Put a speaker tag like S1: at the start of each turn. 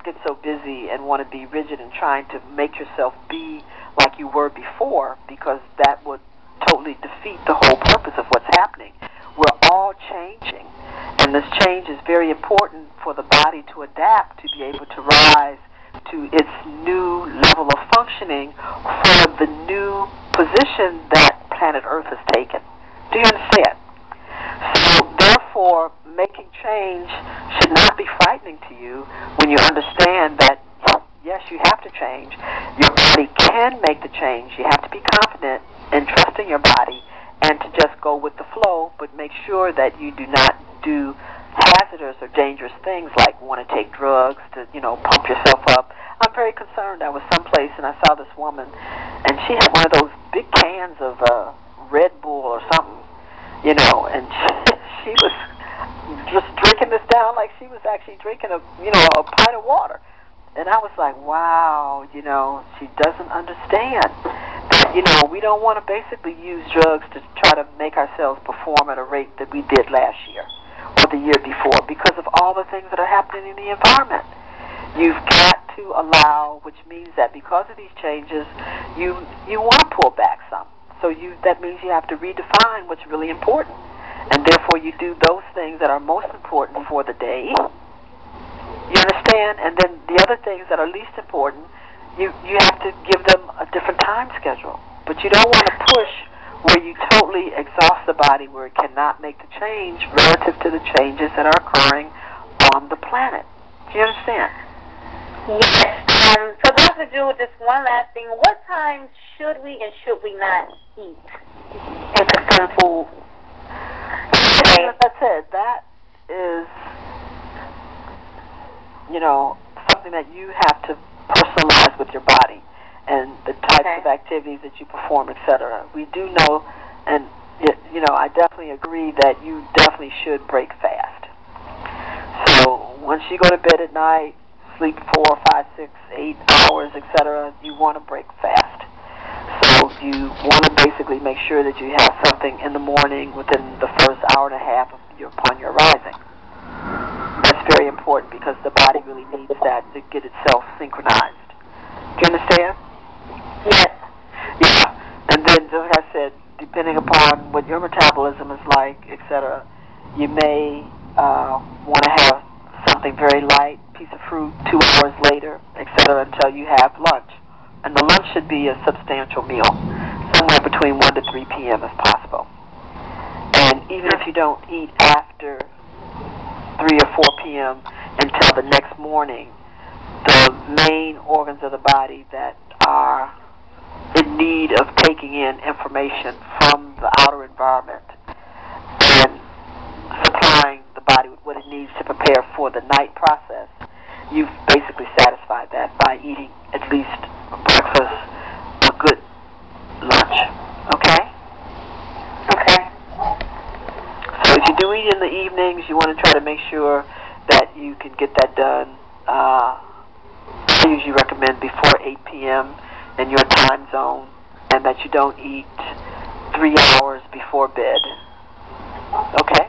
S1: get so busy and want to be rigid and trying to make yourself be like you were before, because that would totally defeat the whole purpose of what's happening. We're all changing, and this change is very important for the body to adapt, to be able to rise to its new level of functioning for the new position that planet Earth has taken. Do you understand? So, therefore, making change should not be frightening to you when you understand that, yes, you have to change. Your body can make the change. You have to be confident and trust in your body and to just go with the flow, but make sure that you do not do hazardous or dangerous things like want to take drugs to, pump yourself up. I'm very concerned. I was someplace and I saw this woman, and she had one of those big cans of Red Bull or something, and she was just drinking this down like she was actually drinking a pint of water. And I was like, wow, she doesn't understand that, we don't want to basically use drugs to try to make ourselves perform at a rate that we did last year or the year before, because of all the things that are happening in the environment. You've got to allow, which means that because of these changes, you want to pull back some. So that means you have to redefine what's really important. And therefore you do those things that are most important for the day. You understand? And then the other things that are least important, you have to give them a different time schedule. But you don't want to push where you totally exhaust the body, where it cannot make the change relative to the changes that are occurring on the planet. Do you understand?
S2: Yes. So Dr. Jewel, just one last thing. What times should we and should we not eat and consume food?
S1: As I said, that is, something that you have to personalize with your body and the types of activities that you perform, etc. We do know, and I definitely agree that you definitely should break fast. So once you go to bed at night, sleep 4, 5, 6, 8 hours, etc., you want to break fast. So you want to basically make sure that you have something in the morning within the first hour and a half upon your rising. That's very important because the body really needs that to get itself synchronized. Do you understand?
S2: Yes.
S1: Yeah. And then, just like I said, depending upon what your metabolism is like, etc., you may want to have something very light, piece of fruit, 2 hours later, etc., until you have lunch. And the lunch should be a substantial meal, somewhere between 1 to 3 p.m. if possible. And even if you don't eat after 3 or 4 p.m. until the next morning, the main organs of the body that are in need of taking in information from the outer environment and supplying the body with what it needs to prepare for the night process, you've basically satisfied that by eating at least a breakfast, a good lunch. Okay?
S2: Okay.
S1: So if you do eat in the evenings, you want to try to make sure that you can get that done. I usually recommend before 8 p.m. in your time zone, and that you don't eat 3 hours before bed. Okay?